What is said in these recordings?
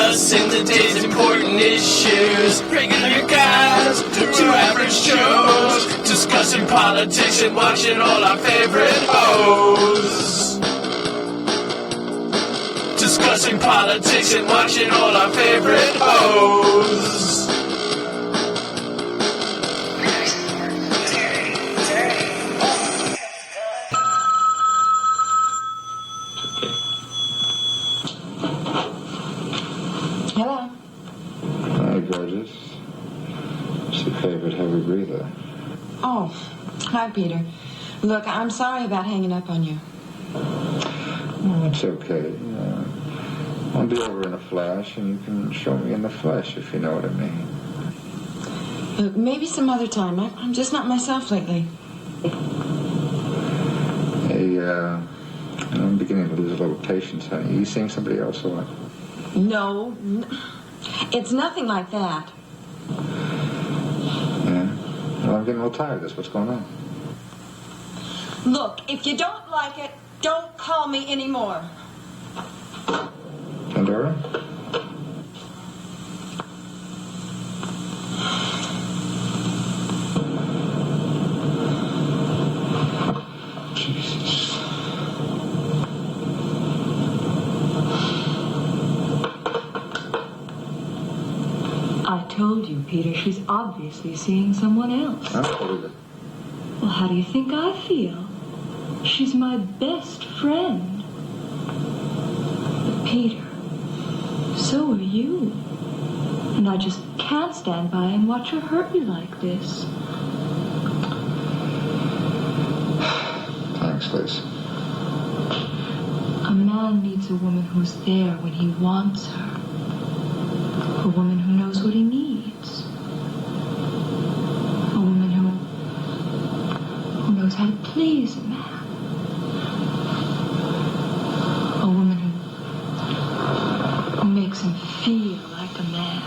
discussing today's important issues. Regular guys to average Joes, discussing politics and watching all our favorite hoes. Discussing politics and watching all our favorite hoes. Hello. Hi, gorgeous. What's your favorite heavy breather? Oh, hi, Peter. Look, I'm sorry about hanging up on you. Oh, it's okay. I'll be over in a flash, and you can show me in the flesh, if you know what I mean. Look, maybe some other time. I'm just not myself lately. Hey, I'm beginning to lose a little patience, honey. You seeing somebody else or what? No, it's nothing like that. Yeah? Well, I'm getting a little tired of this. What's going on? Look, if you don't like it, don't call me anymore. Pandora? Jesus. I told you, Peter, she's obviously seeing someone else. I believe it. Well, how do you think I feel? She's my best friend. But Peter, so are you. And I just can't stand by and watch her hurt you like this. Thanks, Liz. A man needs a woman who's there when he wants her. A woman who knows what he needs. A woman who knows how to please a man. A woman who makes him feel like a man.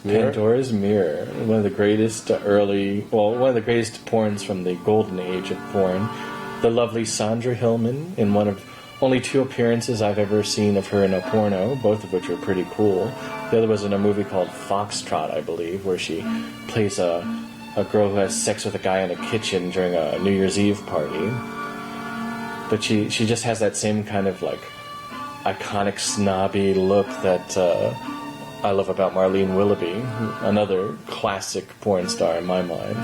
Pandora's Mirror, one of the greatest one of the greatest porns from the golden age of porn. The lovely Sandra Hillman in one of only 2 appearances I've ever seen of her in a porno, both of which are pretty cool. The other was in a movie called Foxtrot, I believe, where she plays a girl who has sex with a guy in a kitchen during a New Year's Eve party. But she just has that same kind of like iconic snobby look that I love about Marlene Willoughby, another classic porn star in my mind.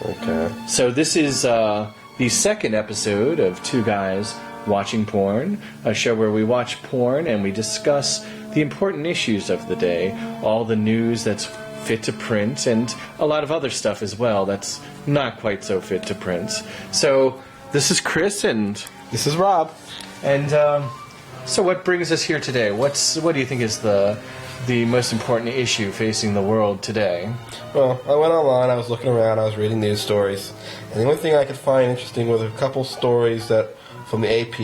Okay. So this is the second episode of Two Guys Watching Porn, a show where we watch porn and we discuss the important issues of the day, all the news that's fit to print, and a lot of other stuff as well that's not quite so fit to print. So this is Chris and... This is Rob. And so what brings us here today? What do you think is the most important issue facing the world today? Well, I went online, I was looking around, I was reading news stories, and the only thing I could find interesting was a couple stories that from the AP,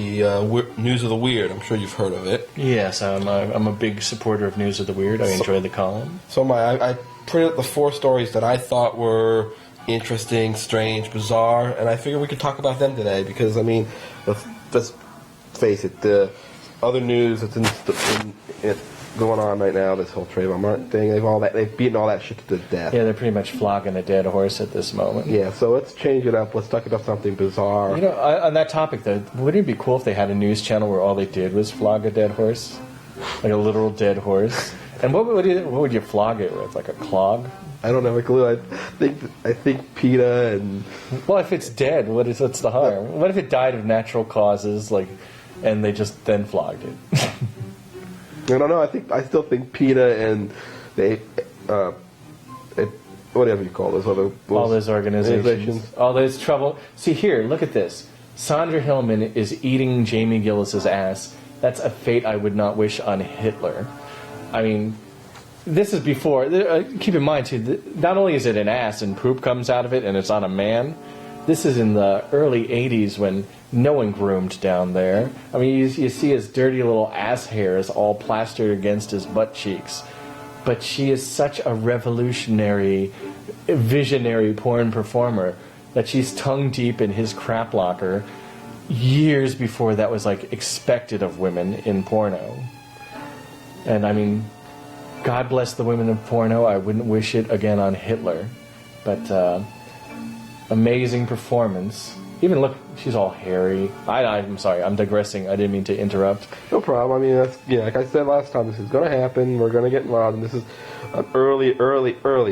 News of the Weird. I'm sure you've heard of it. Yes, I'm a big supporter of News of the Weird. I enjoy the column. So I printed the 4 stories that I thought were interesting, strange, bizarre, and I figured we could talk about them today because, I mean, let's face it, the other news that's going on right now, this whole Trayvon Martin thing, they've beaten all that shit to death. Yeah, they're pretty much flogging a dead horse at this moment. Yeah, so let's change it up. Let's talk about something bizarre. You know, on that topic, though, wouldn't it be cool if they had a news channel where all they did was flog a dead horse? Like a literal dead horse? And what would you flog it with? Like a clog? I don't have a clue. I think PETA and... Well, if it's dead, what's the harm? What if it died of natural causes, and they just then flogged it? I don't know. I still think PETA and whatever you call those all those organizations, all those trouble. See here, look at this. Sandra Hillman is eating Jamie Gillis's ass. That's a fate I would not wish on Hitler. I mean, this is before. Keep in mind, too, not only is it an ass and poop comes out of it and it's on a man, this is in the early 80s when no one groomed down there. I mean, you see his dirty little ass hairs all plastered against his butt cheeks. But she is such a revolutionary, visionary porn performer that she's tongue deep in his crap locker years before that was, like, expected of women in porno. And, I mean, God bless the women of porno. I wouldn't wish it again on Hitler. But, amazing performance. Even look, she's all hairy. I'm sorry, I'm digressing. I didn't mean to interrupt. No problem. I mean, that's, like I said last time, this is going to happen. We're going to get involved, and this is an early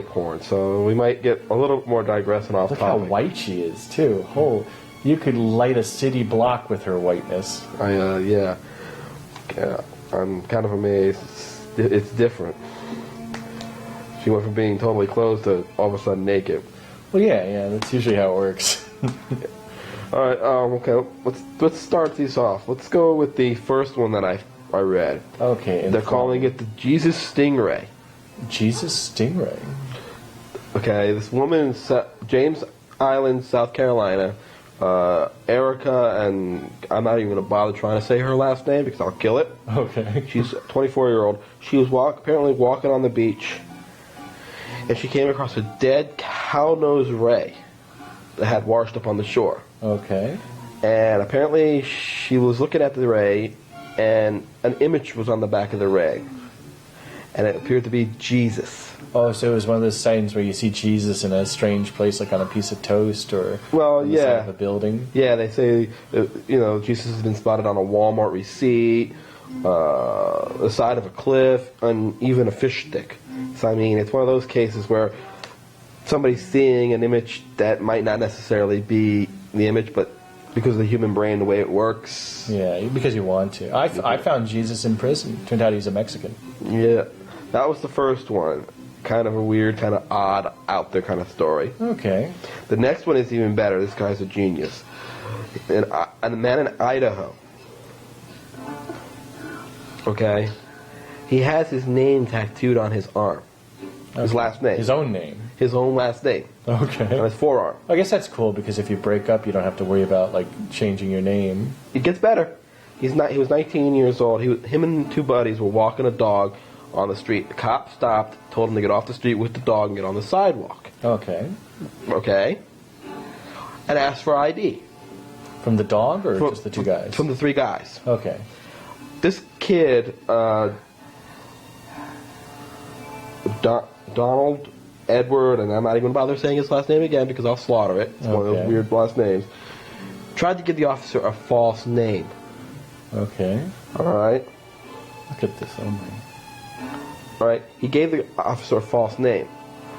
porn, so we might get a little more digressing off Look topic. how white she is, too. Oh, you could light a city block with her whiteness. Yeah, I'm kind of amazed. It's different. She went from being totally clothed to all of a sudden naked. Well, yeah, that's usually how it works. All right, okay. Let's start these off. Let's go with the first one that I read. Okay. They're calling it the Jesus Stingray. Jesus Stingray. Okay, this woman in James Island, South Carolina, Erica, and I'm not even going to bother trying to say her last name because I'll kill it. Okay. She's a 24-year-old. She was apparently walking on the beach, and she came across a dead cow-nosed ray that had washed up on the shore. Okay. And apparently she was looking at the ray, and an image was on the back of the ray. And it appeared to be Jesus. Oh, so it was one of those sightings where you see Jesus in a strange place, like on a piece of toast or on the side of a building? Yeah, they say, Jesus has been spotted on a Walmart receipt, the side of a cliff, and even a fish stick. So, I mean, it's one of those cases where somebody's seeing an image that might not necessarily be the image, but because of the human brain, the way it works. Yeah, because you want to. I found Jesus in prison. Turned out he's a Mexican. Yeah, that was the first one. Kind of a weird, kind of odd, out there kind of story. Okay. The next one is even better. This guy's a genius. And a man in Idaho. Okay? He has his name tattooed on his arm. His last name. His own name. His own last name. Okay. On his forearm. I guess that's cool because if you break up, you don't have to worry about like changing your name. It gets better. He was 19 years old. Him and two buddies were walking a dog on the street. The cop stopped, told him to get off the street with the dog and get on the sidewalk. Okay. Okay? And asked for ID. From the dog or just the two guys? From the three guys. Okay. This kid, Donald Edward, and I'm not even going to bother saying his last name again because I'll slaughter it. It's one of those weird last names. Tried to give the officer a false name. Okay. All right? Look at this. Oh my. All right? He gave the officer a false name.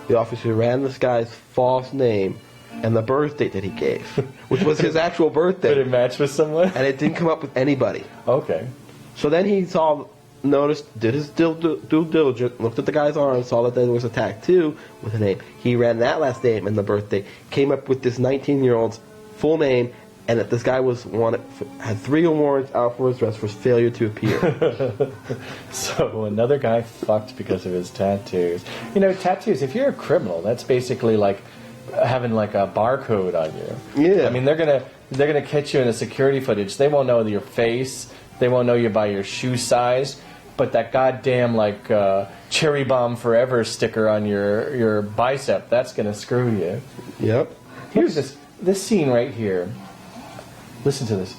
The officer ran this guy's false name and the birth date that he gave, which was his actual birthday. Did it match with someone? And it didn't come up with anybody. Okay. So then he noticed, did his due diligence, looked at the guy's arm, saw that there was a tattoo with a name. He ran that last name and the birthday, came up with this 19-year-old's full name, and that this guy had 3 warrants out for his arrest for failure to appear. So another guy fucked because of his tattoos. You know, tattoos, if you're a criminal, that's basically like having like a barcode on you. Yeah. I mean, they're gonna catch you in a security footage. They won't know your face. They won't know you by your shoe size. But that goddamn like cherry bomb forever sticker on your bicep, that's gonna screw you. Yep. Here's this scene right here. Listen to this.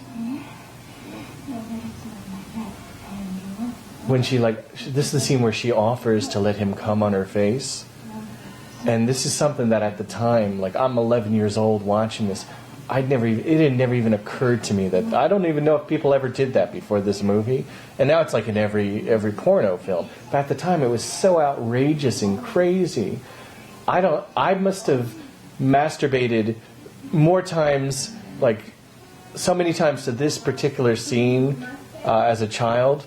When this is the scene where she offers to let him come on her face. And this is something that at the time, like I'm 11 years old watching this, it had never even occurred to me that, I don't even know if people ever did that before this movie. And now it's like in every porno film. But at the time it was so outrageous and crazy. I must have masturbated more times, like so many times to this particular scene as a child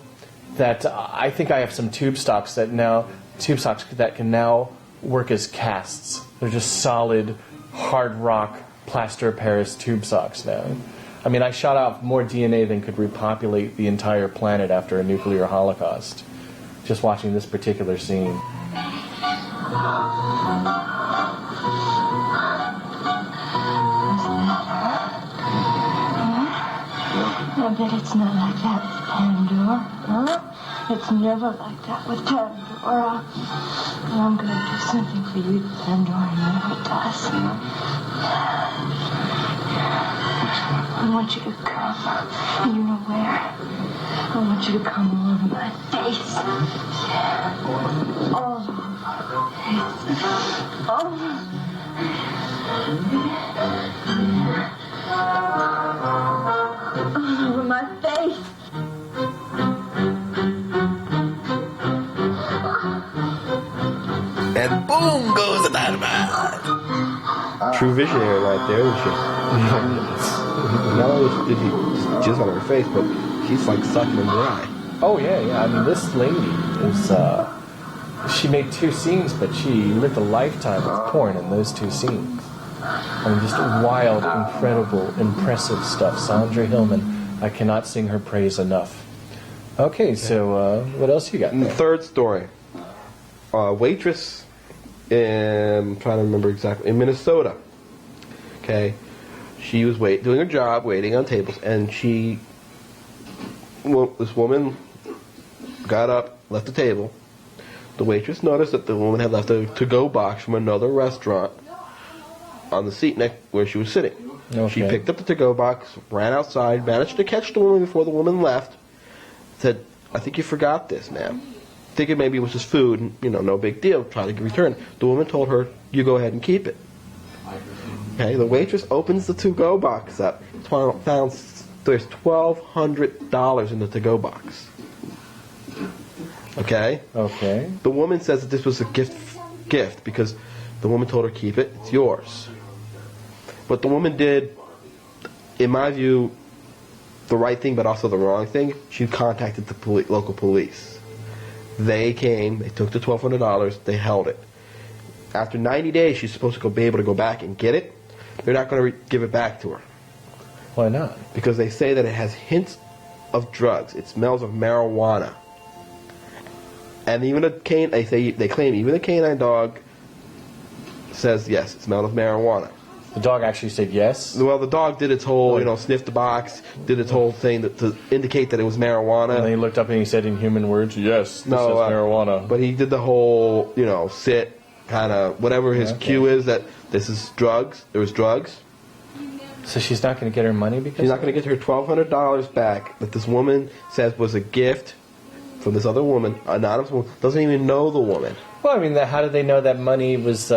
that I think I have some tube stocks that can now work as casts. They're just solid, hard rock, plaster of Paris tube socks now. I mean, I shot out more DNA than could repopulate the entire planet after a nuclear holocaust. Just watching this particular scene. I bet it's not like that with Pandora, huh? It's never like that with Pandora. And I'm going to do something for you that Pandora never does. I want you to come. And you know where? I want you to come all over my face. All over my face. All over my face. And boom goes the dynamite. True visionary right there, isn't she? Not only did he jizz on her face, but she's like sucking him dry. Oh, yeah. I mean, this lady is, she made 2 scenes, but she lived a lifetime of porn in those 2 scenes. I mean, just wild, incredible, impressive stuff. Sandra Hillman, I cannot sing her praise enough. Okay, so what else you got there? The third story. Waitress, I'm trying to remember exactly, in Minnesota. Okay. She was doing her job, waiting on tables, and this woman got up, left the table. The waitress noticed that the woman had left a to-go box from another restaurant on the seat next where she was sitting. Okay. She picked up the to-go box, ran outside, managed to catch the woman before the woman left, said, "I think you forgot this, ma'am." Thinking maybe it was just food, and, no big deal, try to return. The woman told her, "You go ahead and keep it." Okay, the waitress opens the to-go box up. Found there's $1,200 in the to-go box. Okay? Okay. The woman says that this was a gift because the woman told her, "Keep it, it's yours." But the woman did, in my view, the right thing but also the wrong thing. She contacted the local police. They came, they took the $1,200, they held it. After 90 days, she's supposed to be able to go back and get it. They're not going to give it back to her. Why not? Because they say that it has hints of drugs. It smells of marijuana. And even they claim even the canine dog says yes, it smelled of marijuana. The dog actually said yes? Well, the dog did its whole, sniff the box, did its whole thing to indicate that it was marijuana. And then he looked up and he said in human words, "Yes, this is marijuana." But he did the whole, sit, kind of, whatever his cue is, that this is drugs. There was drugs. So she's not going to get her money because she's not going to get her $1,200 back that this woman says was a gift from this other woman, anonymous woman, doesn't even know the woman. Well, I mean, how did they know that money was,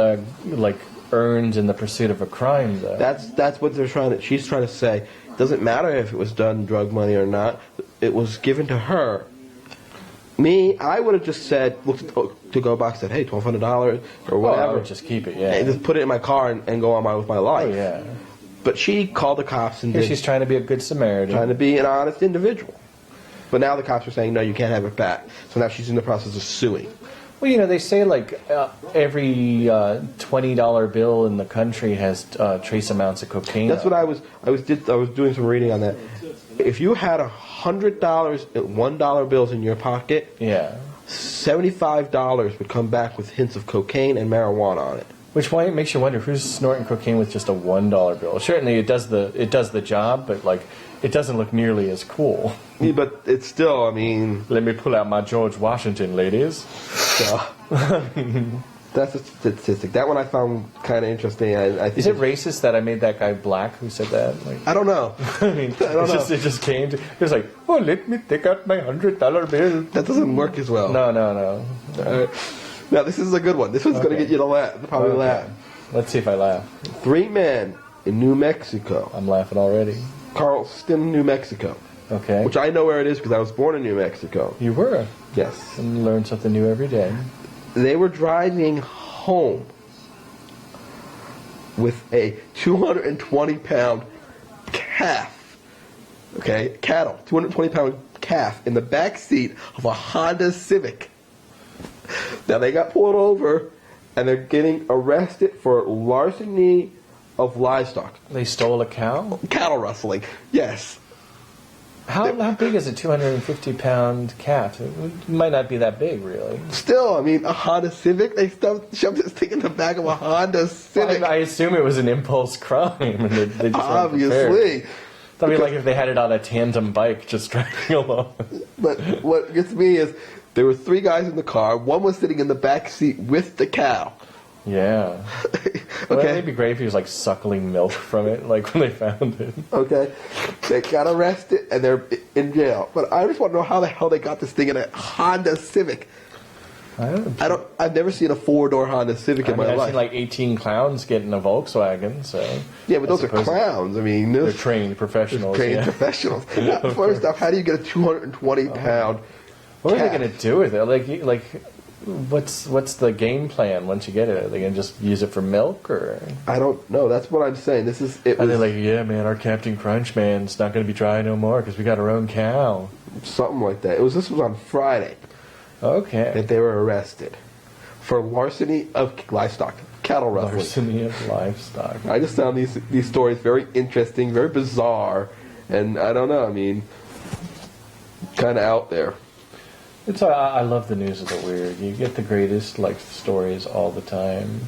earned in the pursuit of a crime, though? That's what she's trying to say. It doesn't matter if it was done drug money or not. It was given to her. Me, I would have just said, looked at the to-go box, said, "Hey, $1,200 or whatever." I would just keep it, yeah. And just put it in my car and go on with my life. Oh, yeah. But she called the cops and She's trying to be a good Samaritan. Trying to be an honest individual. But now the cops are saying, "No, you can't have it back." So now she's in the process of suing. Well, they say every $20 bill in the country has trace amounts of cocaine. That's what I was doing some reading on that. If you had $100 $1 bills in your pocket, yeah, $75 would come back with hints of cocaine and marijuana on it. Which makes you wonder who's snorting cocaine with just a $1 bill. Certainly, it does the job, but it doesn't look nearly as cool. Yeah, but it's still, I mean... Let me pull out my George Washington, ladies. So, that's a statistic. That one I found kind of interesting. I think Is it racist that I made that guy black who said that? I don't know. I mean, it just came to... It was like, "Oh, let me take out my $100 bill." That doesn't work as well. No. Now, this is a good one. This one's going to get you to laugh. Probably laugh. Let's see if I laugh. 3 men in New Mexico. I'm laughing already. Carlston, New Mexico. Okay. Which I know where it is because I was born in New Mexico. You were? Yes. And you learn something new every day. They were driving home with a 220-pound calf. Okay? Cattle. 220-pound calf in the back seat of a Honda Civic. Now, they got pulled over, and they're getting arrested for larceny of livestock. They stole a cow? Cattle rustling, yes. How big is a 250-pound cat? It might not be that big, really. Still, I mean, a Honda Civic? They shoved this thing in the back of a Honda Civic. I assume it was an impulse crime. And they just weren't Obviously. prepared. I mean, like if they had it on a tandem bike just driving along. But what gets me is there were 3 guys in the car. One was sitting in the back seat with the cow. Yeah. Okay. Well, it'd be great if he was like suckling milk from it, like when they found it. Okay. They got arrested and they're in jail. But I just want to know how the hell they got this thing in a Honda Civic. I've never seen a 4-door Honda Civic in my I've life. seen like 18 clowns get in a Volkswagen, so. Yeah, but those are clowns. I mean, they're trained professionals. Professionals. First off, how do you get a 220-pound What are cat? they going to do with it? Like, what's the game plan once you get it? Are they going to just use it for milk, or? I don't know. That's what I'm saying. Are they like, yeah, man, our Captain Crunch man's not going to be dry no more because we got our own cow? Something like that. This was on Friday. Okay. That they were arrested for larceny of livestock, cattle rustling. Larceny of livestock. I just found these stories very interesting, very bizarre, and I don't know. I mean, kind of out there. I love the news of the weird. You get the greatest stories all the time.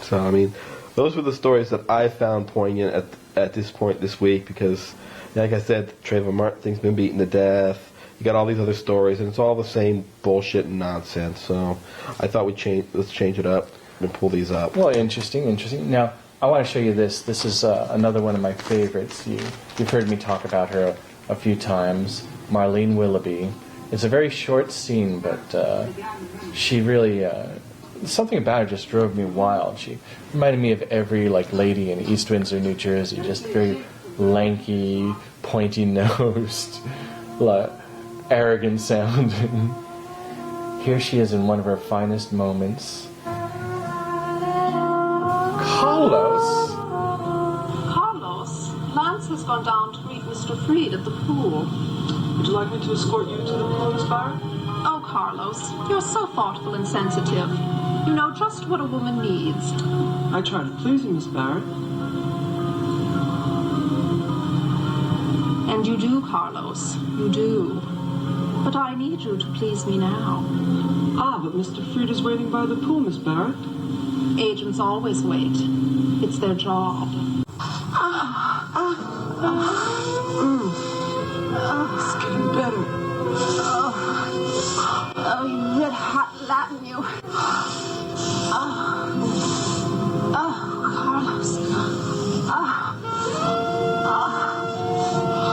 So I mean, those were the stories that I found poignant at this point this week because, like I said, the Trayvon Martin thing's been beaten to death. You got all these other stories, and it's all the same bullshit and nonsense. So I thought let's change it up and pull these up. Well, interesting. Now, I want to show you this. This is another one of my favorites. You've heard me talk about her a few times, Marlene Willoughby. It's a very short scene, but she really... something about her just drove me wild. She reminded me of every lady in East Windsor, New Jersey, just very lanky, pointy-nosed, arrogant sounding. Here she is in one of her finest moments. Carlos! Carlos, Lance has gone down to meet Mr. Freed at the pool. Would you like me to escort you to the pool, Miss Barrett? Oh, Carlos, you're so thoughtful and sensitive. You know just what a woman needs. I try to please you, Miss Barrett. And you do, Carlos. You do. But I need you to please me now. Ah, but Mr. Freed is waiting by the pool, Miss Barrett. Agents always wait. It's their job. It's getting better. Oh, you red hot Latin, you. Oh, Carlos.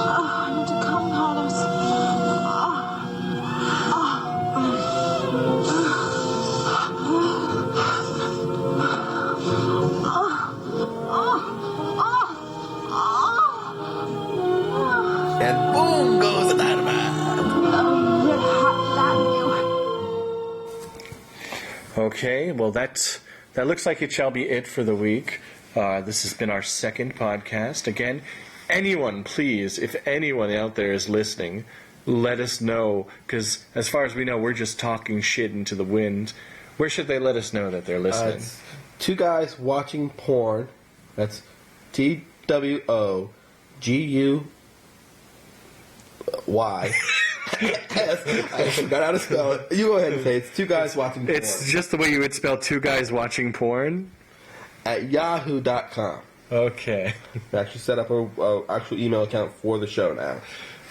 I need to come, Carlos. And boom goes the dynamite. Oh, you red hot Latin, you. Okay, well that looks like it shall be it for the week. This has been our second podcast. Again, anyone, please, if anyone out there is listening, let us know, because as far as we know, we're just talking shit into the wind. Where should they let us know that they're listening? It's 2 Guys Watching Porn. That's TWOGUY. I forgot how to spell it. You go ahead and say it. It's 2 Guys Watching Porn. It's just the way you would spell 2 guys watching porn? At yahoo.com. Okay. We actually set up a actual email account for the show now.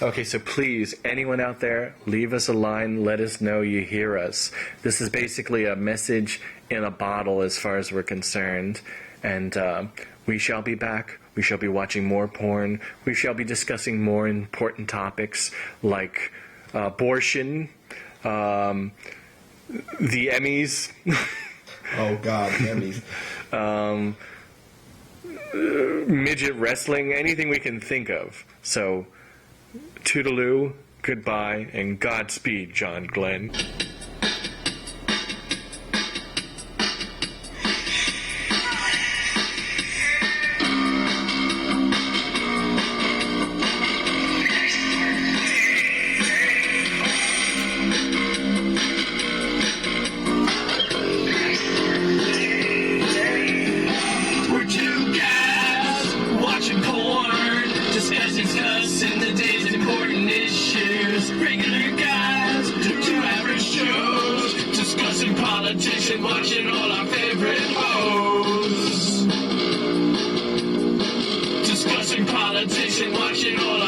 Okay, so please, anyone out there, leave us a line, let us know you hear us. This is basically a message in a bottle as far as we're concerned. And we shall be back. We shall be watching more porn. We shall be discussing more important topics like abortion, the Emmys. Oh, God, Emmys. Midget wrestling, anything we can think of. So, toodaloo, goodbye, and Godspeed, John Glenn. We're 2 guys discussing the day's important issues. Regular guys to average Joes, discussing politics and watching all our favorite hoes. Discussing politics and watching all